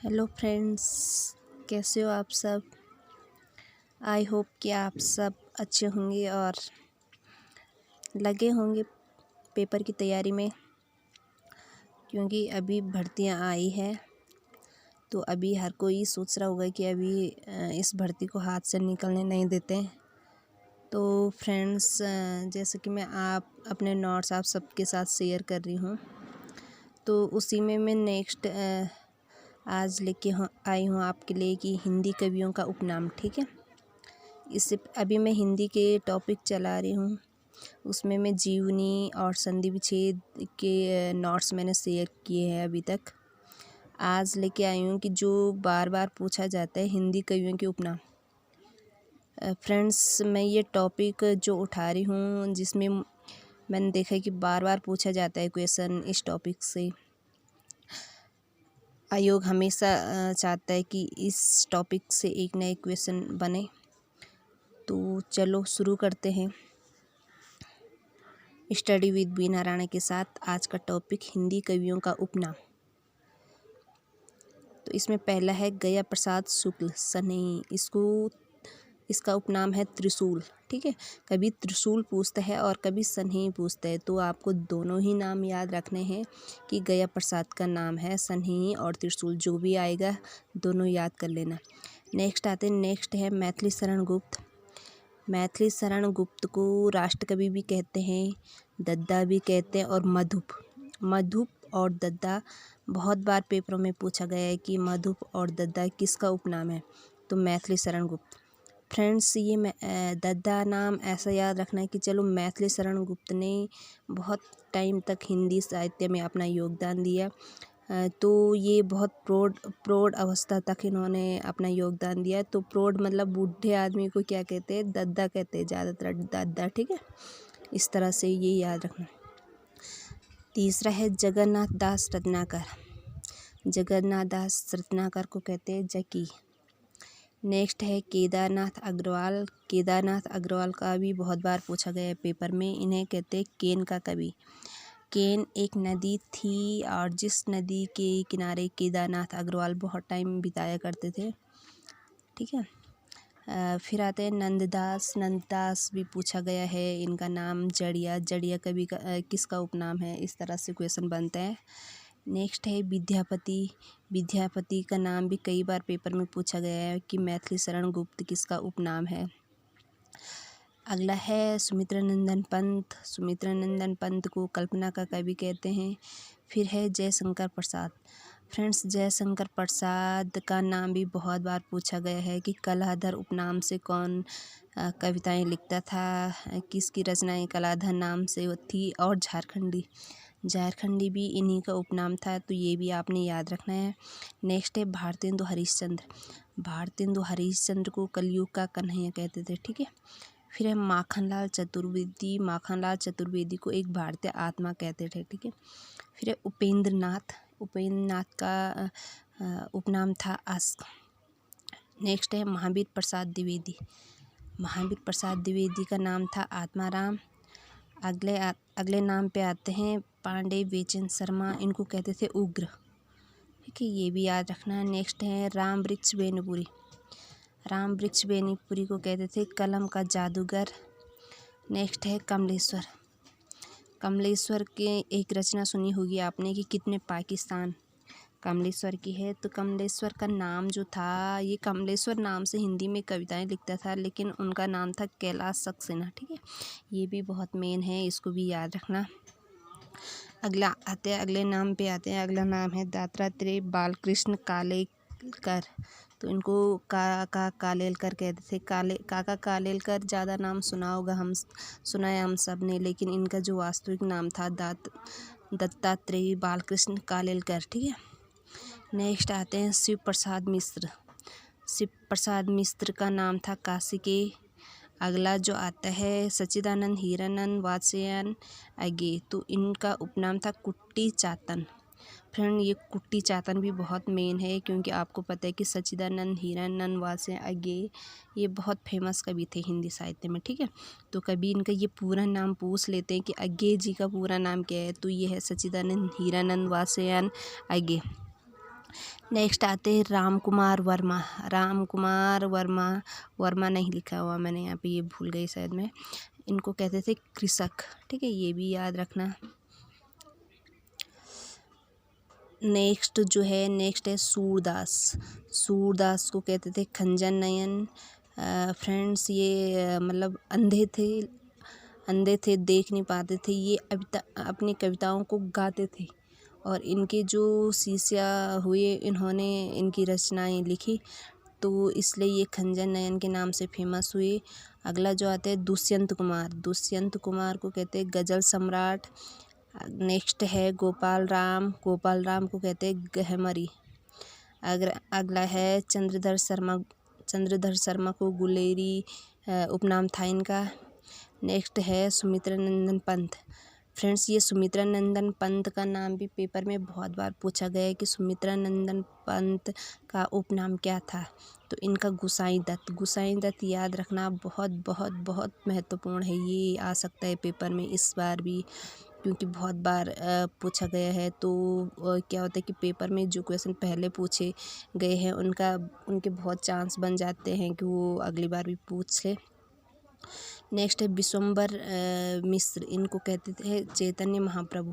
Hello friends, कैसे हो आप सब। आई होप कि आप सब अच्छे होंगे और लगे होंगे पेपर की तैयारी में, क्योंकि अभी भर्तियां आई है। तो अभी हर कोई सोच रहा होगा कि अभी इस भर्ती को हाथ से निकलने नहीं देते हैं। तो फ्रेंड्स, जैसे कि मैं अपने नोट्स आप सबके साथ शेयर कर रही हूँ, तो उसी में मैं नेक्स्ट आज लेके आई हूँ आपके लिए कि हिंदी कवियों का उपनाम। ठीक है, इससे अभी मैं हिंदी के टॉपिक चला रही हूँ, उसमें मैं जीवनी और संधि विच्छेद के नोट्स मैंने शेयर किए हैं अभी तक। आज लेके आई हूँ कि जो बार बार पूछा जाता है हिंदी कवियों के उपनाम। फ्रेंड्स, मैं ये टॉपिक जो उठा रही हूँ, जिसमें मैंने देखा है कि बार बार पूछा जाता है क्वेश्चन इस टॉपिक से। आयोग हमेशा चाहता है कि इस टॉपिक से एक नए क्वेश्चन बने। तो चलो शुरू करते हैं स्टडी विद बीना राणा के साथ। आज का टॉपिक हिंदी कवियों का उपनाम। तो इसमें पहला है गया प्रसाद शुक्ल सनेही। इसका उपनाम है त्रिशूल। ठीक है, कभी त्रिशूल पूछता है और कभी सनेही पूछता है, तो आपको दोनों ही नाम याद रखने हैं कि गया प्रसाद का नाम है सनेही और त्रिशूल। जो भी आएगा दोनों याद कर लेना। नेक्स्ट है मैथिली शरण गुप्त। मैथिली शरण गुप्त को राष्ट्रकवि भी कहते हैं, दद्दा भी कहते हैं और मधुप और दद्दा बहुत बार पेपरों में पूछा गया है कि मधुप और दद्दा किसका उपनाम है। तो मैथिली शरण गुप्त। फ्रेंड्स, ये दद्दा नाम ऐसा याद रखना है कि चलो मैथिली शरण गुप्त ने बहुत टाइम तक हिंदी साहित्य में अपना योगदान दिया। तो ये बहुत प्रौढ़ अवस्था तक इन्होंने अपना योगदान दिया। तो प्रौढ़ मतलब बूढ़े आदमी को क्या कहते हैं, दद्दा कहते हैं, ज़्यादातर दद्दा। ठीक है, इस तरह से ये याद रखना। तीसरा है जगन्नाथ दास रत्नाकर। जगन्नाथ दास रत्नाकर को कहते हैं जकी। नेक्स्ट है केदारनाथ अग्रवाल। केदारनाथ अग्रवाल का भी बहुत बार पूछा गया है पेपर में। इन्हें कहते हैं केन का कवि। केन एक नदी थी और जिस नदी के किनारे केदारनाथ अग्रवाल बहुत टाइम बिताया करते थे। ठीक है, फिर आते हैं नंददास भी पूछा गया है। इनका नाम जड़िया कवि का किसका उपनाम है, इस तरह से क्वेश्चन बनता है। नेक्स्ट है विद्यापति का नाम भी कई बार पेपर में पूछा गया है कि मैथिली शरण गुप्त किसका उपनाम है। अगला है सुमित्रानंदन पंत को कल्पना का कवि कहते हैं। फिर है जयशंकर प्रसाद। फ्रेंड्स, जयशंकर प्रसाद का नाम भी बहुत बार पूछा गया है कि कलाधर उपनाम से कौन कविताएं लिखता था, किसकी रचनाएं कलाधर नाम से थी। और झारखंडी भी इन्हीं का उपनाम था, तो ये भी आपने याद रखना है। नेक्स्ट है भारतेंदु हरिश्चंद्र को कलयुग का कन्हैया कहते थे। ठीक है, फिर है माखनलाल चतुर्वेदी को एक भारतीय आत्मा कहते थे। ठीक है, फिर है उपेंद्र नाथ का उपनाम था अस्क। नेक्स्ट है महावीर प्रसाद द्विवेदी का नाम था आत्माराम। अगले नाम पे आते हैं पांडे बेचन शर्मा। इनको कहते थे उग्र। ठीक है, ये भी याद रखना है। नेक्स्ट है राम वृक्ष बेनीपुरी को कहते थे कलम का जादूगर। नेक्स्ट है कमलेश्वर के एक रचना सुनी होगी आपने कि कितने पाकिस्तान कमलेश्वर की है। तो कमलेश्वर का नाम जो था, ये कमलेश्वर नाम से हिंदी में कविताएं लिखता था, लेकिन उनका नाम था कैलाश सक्सेना। ठीक है, ये भी बहुत मेन है, इसको भी याद रखना। अगले नाम पे आते हैं। अगला नाम है दत्तात्रेय बालकृष्ण कालेलकर। तो इनको काका कालेलकर कहते थे। काका कालेलकर ज़्यादा नाम सुना है हम सब ने, लेकिन इनका जो वास्तविक नाम था दत्तात्रेय बालकृष्ण कालेलकर। ठीक है, नेक्स्ट आते हैं शिव प्रसाद मिश्र का नाम था काशिके। अगला जो आता है सच्चिदानंद हीरानंद वात्स्यायन अगे। तो इनका उपनाम था कुट्टी चातन। फ्रेंड, ये कुट्टी चातन भी बहुत मेन है, क्योंकि आपको पता है कि सच्चिदानंद हीरानंद वात्स्यायन अगे ये बहुत फेमस कवि थे हिंदी साहित्य में। ठीक है, तो कभी इनका ये पूरा नाम पूछ लेते हैं कि अगे जी का पूरा नाम क्या है, तो ये है सच्चिदानंद हीरानंद वात्स्यायन अगे। नेक्स्ट आते हैं राम कुमार वर्मा। राम कुमार वर्मा, वर्मा नहीं लिखा हुआ मैंने यहाँ पे, ये भूल गई शायद मैं। इनको कहते थे कृषक, ठीक है, ये भी याद रखना। नेक्स्ट है सूरदास। सूरदास को कहते थे खंजन नयन। फ्रेंड्स ये मतलब अंधे थे, देख नहीं पाते थे। ये अपनी कविताओं को गाते थे और इनके जो शिष्य हुए इन्होंने इनकी रचनाएं लिखी, तो इसलिए ये खंजन नयन के नाम से फेमस हुए। अगला जो आता है दुष्यंत कुमार। दुष्यंत कुमार को कहते हैं गज़ल सम्राट। नेक्स्ट है गोपाल राम। गोपाल राम को कहते हैं गहमरी। अगला है चंद्रधर शर्मा। चंद्रधर शर्मा को गुलेरी उपनाम था इनका। नेक्स्ट है सुमित्रा नंदन पंत। फ्रेंड्स ये सुमित्रा नंदन पंत का नाम भी पेपर में बहुत बार पूछा गया है कि सुमित्रा नंदन पंत का उपनाम क्या था, तो इनका गुसाई दत्त। गुसाई दत्त याद रखना बहुत बहुत बहुत महत्वपूर्ण है, ये आ सकता है पेपर में इस बार भी, क्योंकि बहुत बार पूछा गया है। तो क्या होता है कि पेपर में जो क्वेश्चन पहले पूछे गए हैं उनके बहुत चांस बन जाते हैं कि वो अगली बार भी पूछ ले। नेक्स्ट है विश्वम्बर मिश्र। इनको कहते थे चैतन्य महाप्रभु।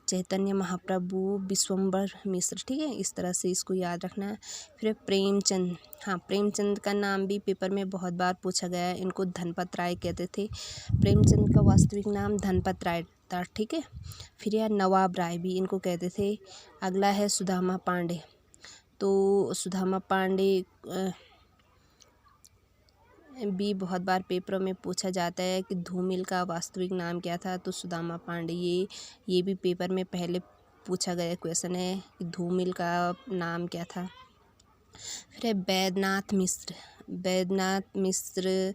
चैतन्य महाप्रभु विश्वम्बर मिश्र, ठीक है, इस तरह से इसको याद रखना है। फिर प्रेमचंद। हाँ, प्रेमचंद का नाम भी पेपर में बहुत बार पूछा गया है। इनको धनपत राय कहते थे। प्रेमचंद का वास्तविक नाम धनपत राय था, ठीक है। फिर यह नवाब राय भी इनको कहते थे। अगला है सुदामा पांडे। तो सुदामा पांडे भी बहुत बार पेपरों में पूछा जाता है कि धूमिल का वास्तविक नाम क्या था, तो सुदामा पांडे। ये भी पेपर में पहले पूछा गया क्वेश्चन है कि धूमिल का नाम क्या था। फिर है बैद्यनाथ मिश्र। बैद्यनाथ मिश्र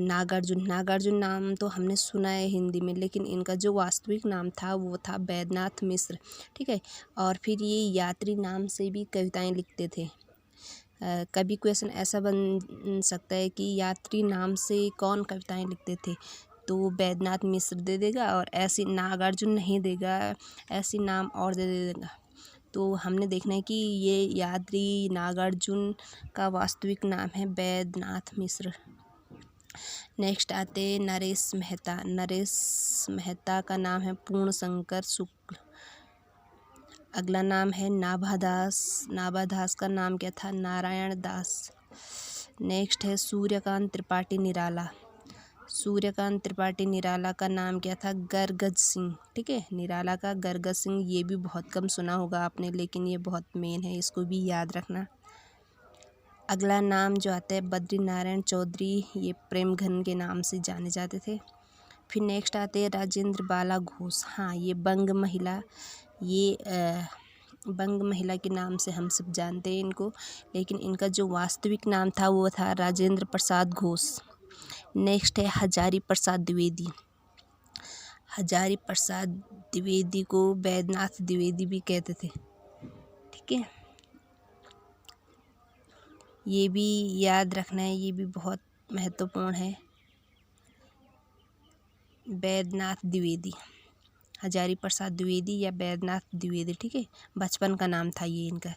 नागार्जुन। नागार्जुन नाम तो हमने सुना है हिंदी में, लेकिन इनका जो वास्तविक नाम था वो था बैद्यनाथ मिश्र, ठीक है। और फिर ये यात्री नाम से भी कविताएं लिखते थे। कभी क्वेश्चन ऐसा बन सकता है कि यात्री नाम से कौन कविताएं लिखते थे, तो बैद्यनाथ मिश्र दे देगा, और ऐसी नागार्जुन नहीं देगा, ऐसी नाम और दे देगा। तो हमने देखना है कि ये यात्री नागार्जुन का वास्तविक नाम है बैद्यनाथ मिश्र। नेक्स्ट आते नरेश मेहता। नरेश मेहता का नाम है पूर्णशंकर शुक्ल। अगला नाम है नाभादास। नाभादास का नाम क्या था, नारायण दास। नेक्स्ट है सूर्यकांत त्रिपाठी निराला। सूर्यकांत त्रिपाठी निराला का नाम क्या था, गरगज सिंह, ठीक है। निराला का गरगज सिंह, ये भी बहुत कम सुना होगा आपने, लेकिन ये बहुत मेन है, इसको भी याद रखना। अगला नाम जो आता है बद्री नारायण चौधरी, ये प्रेम घन के नाम से जाने जाते थे। फिर नेक्स्ट आते हैं राजेंद्र बाला घोष। हाँ, ये बंग महिला, ये बंग महिला के नाम से हम सब जानते हैं इनको, लेकिन इनका जो वास्तविक नाम था वो था राजेंद्र प्रसाद घोष। नेक्स्ट है हजारी प्रसाद द्विवेदी। हजारी प्रसाद द्विवेदी को बैद्यनाथ द्विवेदी भी कहते थे, ठीक है। ये भी याद रखना है, ये भी बहुत महत्वपूर्ण है, बैद्यनाथ द्विवेदी। हजारी प्रसाद द्विवेदी या बैद्यनाथ द्विवेदी, ठीक है, बचपन का नाम था ये इनका।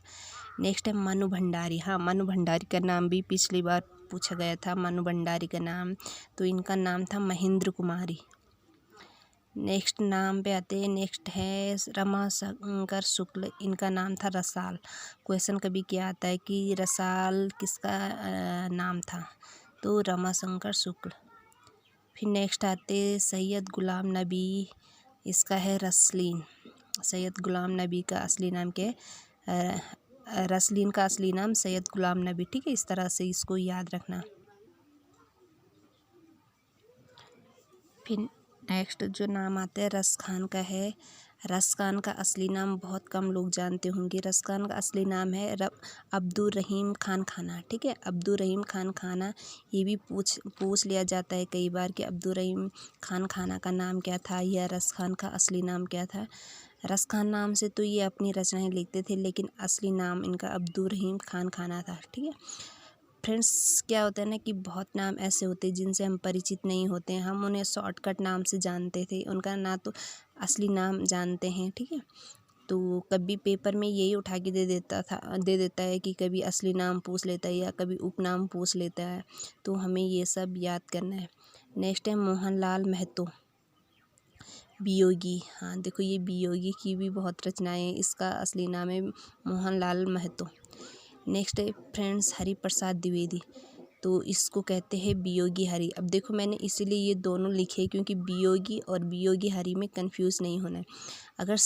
नेक्स्ट है मनु भंडारी। हाँ, मनु भंडारी का नाम भी पिछली बार पूछा गया था, मनु भंडारी का नाम, तो इनका नाम था महेंद्र कुमारी। नेक्स्ट नाम पे आते हैं, नेक्स्ट है रमाशंकर शुक्ल। इनका नाम था रसाल। क्वेश्चन कभी क्या आता है कि रसाल किसका नाम था, तो रमाशंकर शुक्ल। फिर नेक्स्ट आते सैयद गुलाम नबी। इसका है रसलीन। सैयद गुलाम नबी का असली नाम क्या है, रसलीन का असली नाम सैयद गुलाम नबी, ठीक है, इस तरह से इसको याद रखना। फिर नेक्स्ट जो नाम आता है रस खान का है। रस खान का असली नाम बहुत कम लोग जानते होंगे। रस खान का असली नाम है अब्दुल रहीम खान खाना, ठीक है, अब्दुल रहीम खान खाना। ये भी पूछ लिया जाता है कई बार कि अब्दुल रहीम खान खाना का नाम क्या था या रस खान का असली नाम क्या था। रस खान नाम से तो ये अपनी रचनाएं लिखते थे, लेकिन असली नाम इनका अब्दुल रहीम खान खाना था, ठीक है। फ्रेंड्स क्या होता है ना कि बहुत नाम ऐसे होते हैं जिनसे हम परिचित नहीं होते हैं, हम उन्हें शॉर्टकट नाम से जानते थे, उनका ना तो असली नाम जानते हैं, ठीक है। तो कभी पेपर में यही उठा के दे देता है कि कभी असली नाम पूछ लेता है या कभी उपनाम पूछ लेता है, तो हमें ये सब याद करना है। नेक्स्ट है मोहनलाल महतो, वियोगी। हाँ देखो, ये वियोगी की भी बहुत रचनाएं, इसका असली नाम है मोहनलाल महतो। नेक्स्ट है फ्रेंड्स हरिप्रसाद द्विवेदी, तो इसको कहते हैं वियोगी हरि। अब देखो, मैंने इसीलिए ये दोनों लिखे क्योंकि वियोगी और वियोगी हरि में कंफ्यूज नहीं होना है। अगर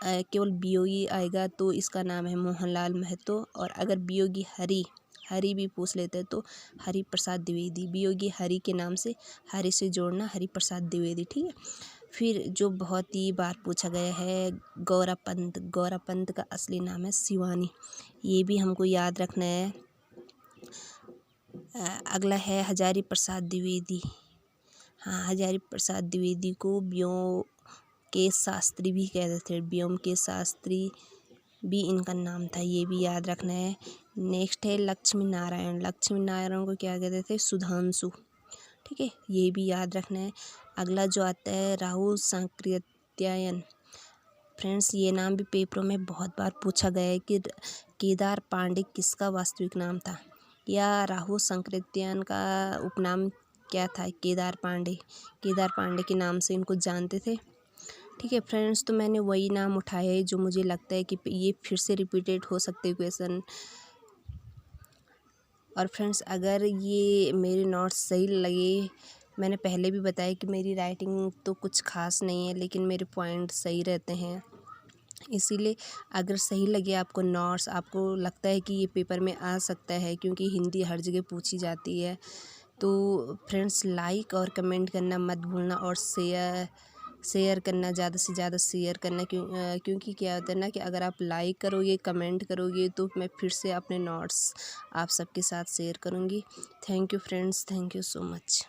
केवल वियोगी आएगा तो इसका नाम है मोहनलाल महतो, और अगर वियोगी हरि भी पूछ लेते हैं तो हरिप्रसाद द्विवेदी। वियोगी हरि के नाम से हरि से जोड़ना, हरिप्रसाद द्विवेदी, ठीक है। फिर जो बहुत ही बार पूछा गया है, गौरा पंत का असली नाम है शिवानी, ये भी हमको याद रखना है। अगला है हजारी प्रसाद द्विवेदी। हाँ, हजारी प्रसाद द्विवेदी को ब्योमकेश शास्त्री भी कहते थे, ब्योमकेश शास्त्री भी इनका नाम था, ये भी याद रखना है। नेक्स्ट है लक्ष्मी नारायण को क्या कहते थे, सुधांशु, ठीक है, ये भी याद रखना है। अगला जो आता है राहुल सांकृत्यायन। फ्रेंड्स, ये नाम भी पेपरों में बहुत बार पूछा गया है कि केदार पांडे किसका वास्तविक नाम था, या राहुल सांकृत्यायन का उपनाम क्या था। केदार पांडे के नाम से इनको जानते थे, ठीक है फ्रेंड्स। तो मैंने वही नाम उठाए हैं जो मुझे लगता है कि ये फिर से रिपीटेड हो सकते क्वेश्चन। और फ्रेंड्स, अगर ये मेरे नोट्स सही लगे, मैंने पहले भी बताया कि मेरी राइटिंग तो कुछ खास नहीं है, लेकिन मेरे पॉइंट सही रहते हैं, इसीलिए अगर सही लगे आपको नोट्स, आपको लगता है कि ये पेपर में आ सकता है क्योंकि हिंदी हर जगह पूछी जाती है, तो फ्रेंड्स लाइक और कमेंट करना मत भूलना, और शेयर करना, ज़्यादा से ज़्यादा शेयर करना, क्योंकि क्या होता है ना कि अगर आप लाइक करोगे, कमेंट करोगे, तो मैं फिर से अपने नोट्स आप सबके साथ शेयर करूँगी। Thank you friends, thank you so much.